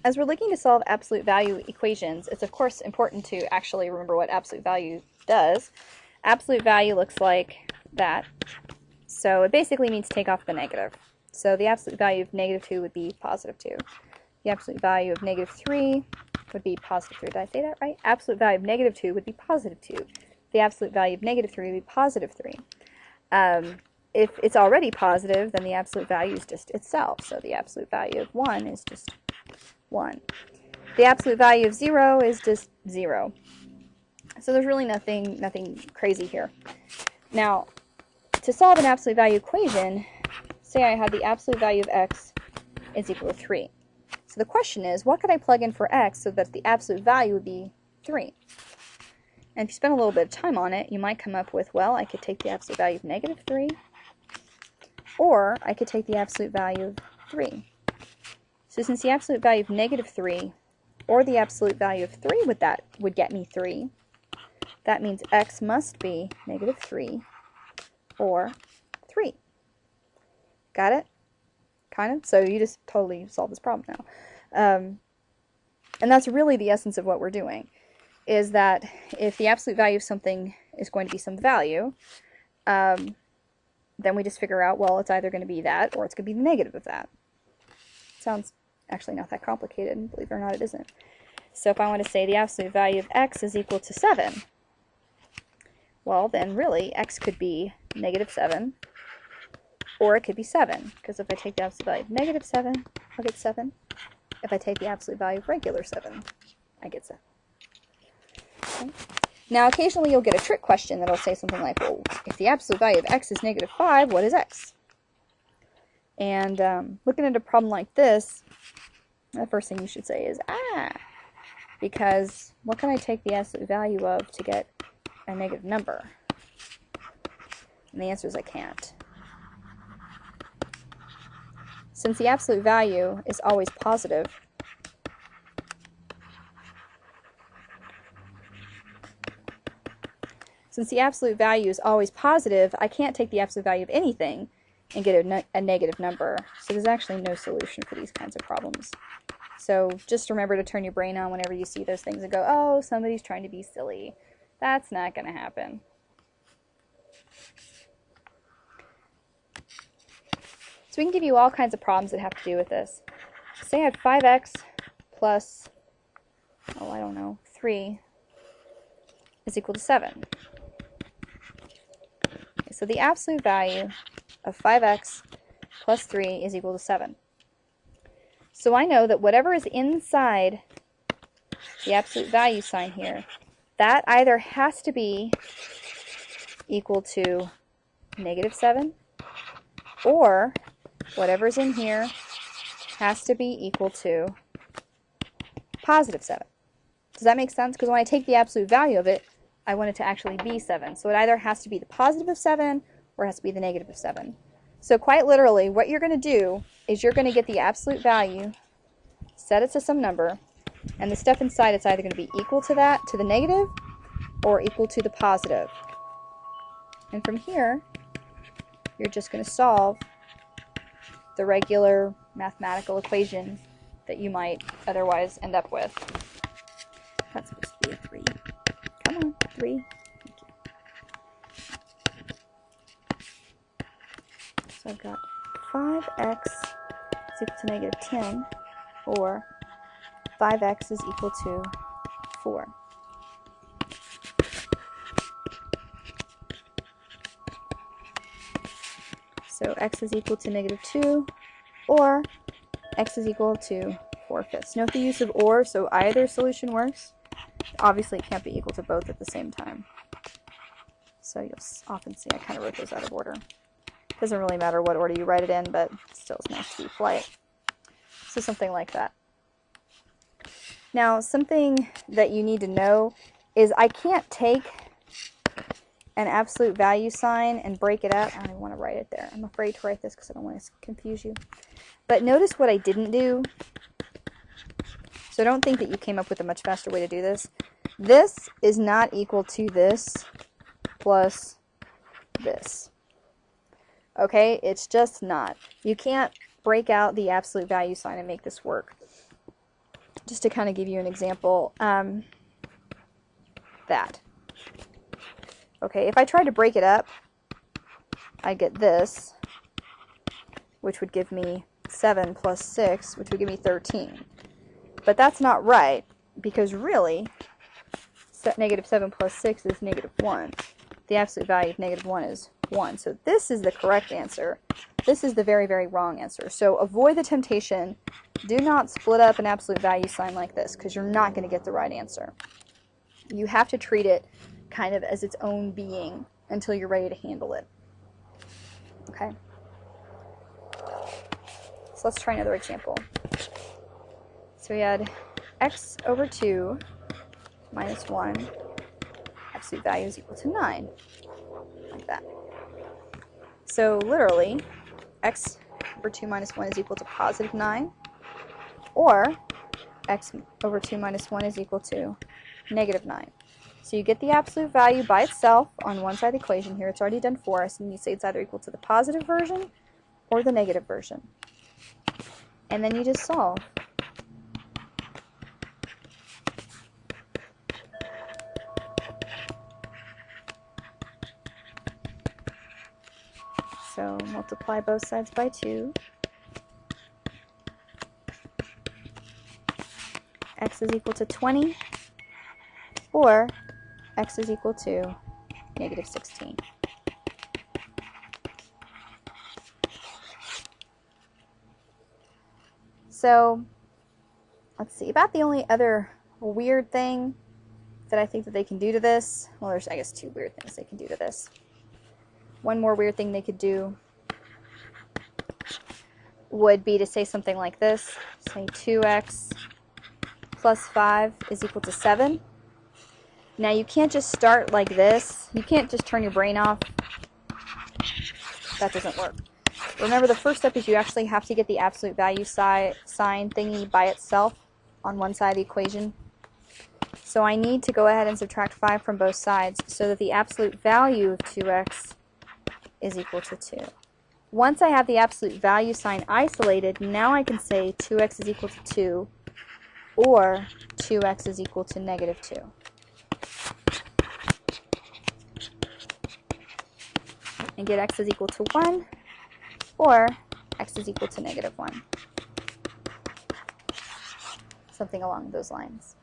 As we're looking to solve absolute value equations, it's of course important to actually remember what absolute value does. Absolute value looks like that. So it basically means take off the negative. So the absolute value of negative 2 would be positive 2. The absolute value of negative 3 would be positive 3. Did I say that right? Absolute value of negative 2 would be positive 2. The absolute value of negative 3 would be positive 3. If it's already positive, then the absolute value is just itself. So the absolute value of 1 is just 1. The absolute value of 0 is just 0. So there's really nothing crazy here. Now, to solve an absolute value equation, say I had the absolute value of x is equal to 3. So the question is, what could I plug in for x so that the absolute value would be 3? And if you spend a little bit of time on it, you might come up with, well, I could take the absolute value of negative 3, or I could take the absolute value of 3. So since the absolute value of negative 3 or the absolute value of 3 would get me 3, that means x must be negative 3 or 3. Got it? Kind of? So you just totally solved this problem now. And that's really the essence of what we're doing, is that if the absolute value of something is going to be some value, then we just figure out, well, it's either going to be that or it's going to be the negative of that. Sounds actually not that complicated, believe it or not, it isn't. So if I want to say the absolute value of x is equal to 7, well, then really x could be negative 7, or it could be 7, because if I take the absolute value of negative 7, I'll get 7. If I take the absolute value of regular 7, I get 7. Okay. Now, occasionally you'll get a trick question that'll say something like, well, if the absolute value of x is negative 5, what is x? And looking at a problem like this, the first thing you should say is, because what can I take the absolute value of to get a negative number? And the answer is I can't. Since the absolute value is always positive, I can't take the absolute value of anything and get a negative number. So there's actually no solution for these kinds of problems. So just remember to turn your brain on whenever you see those things and go, oh, somebody's trying to be silly. That's not going to happen. So we can give you all kinds of problems that have to do with this. Say I have 5x plus, 3 is equal to 7. Okay, so the absolute value of 5x plus 3 is equal to 7. So I know that whatever is inside the absolute value sign here, that either has to be equal to negative 7, or whatever's in here has to be equal to positive 7. Does that make sense? Because when I take the absolute value of it, I want it to actually be 7. So it either has to be the positive of 7 or it has to be the negative of 7. So quite literally, what you're going to do is you're going to get the absolute value, set it to some number, and the stuff inside it's either going to be equal to that, to the negative, or equal to the positive. And from here, you're just going to solve the regular mathematical equation that you might otherwise end up with. That's supposed to be a 3. Come on, 3. Thank you. So I've got 5x is equal to negative 10, or 5x is equal to 4. So x is equal to negative 2, or x is equal to 4/5. Note the use of or, so either solution works. Obviously, it can't be equal to both at the same time. So you'll often see I kind of wrote those out of order. Doesn't really matter what order you write it in, but still it's nice to be polite. So something like that. Now, something that you need to know is I can't take an absolute value sign and break it up. I don't even want to write it there. I'm afraid to write this because I don't want to confuse you. But notice what I didn't do. So don't think that you came up with a much faster way to do this. This is not equal to this plus this. Okay, it's just not. You can't break out the absolute value sign and make this work. just to kind of give you an example, that. Okay, if I tried to break it up, I'd get this, which would give me 7 plus 6, which would give me 13. But that's not right, because really, negative 7 plus 6 is negative 1. The absolute value of negative 1 is 1. So this is the correct answer. This is the very, very wrong answer. So avoid the temptation. Do not split up an absolute value sign like this, because you're not going to get the right answer. You have to treat it kind of as its own being until you're ready to handle it. Okay? So let's try another example. So we had x over 2 minus 1, absolute value is equal to 9, like that. So literally, x over 2 minus 1 is equal to positive 9, or x over 2 minus 1 is equal to negative 9. So you get the absolute value by itself on one side of the equation here. It's already done for us, and you say it's either equal to the positive version or the negative version. And then you just solve. So multiply both sides by 2. X is equal to 20, or x is equal to negative 16. So let's see, about the only other weird thing that I think that they can do to this, well, there's I guess two weird things they can do to this. One more weird thing they could do would be to say something like this, say 2x plus 5 is equal to 7. Now you can't just start like this. You can't just turn your brain off. That doesn't work. Remember, the first step is you actually have to get the absolute value sign thingy by itself on one side of the equation. So I need to go ahead and subtract 5 from both sides so that the absolute value of 2x is equal to 2. Once I have the absolute value sign isolated, now I can say 2x is equal to 2, or 2x is equal to negative 2. And get x is equal to 1, or x is equal to negative 1. Something along those lines.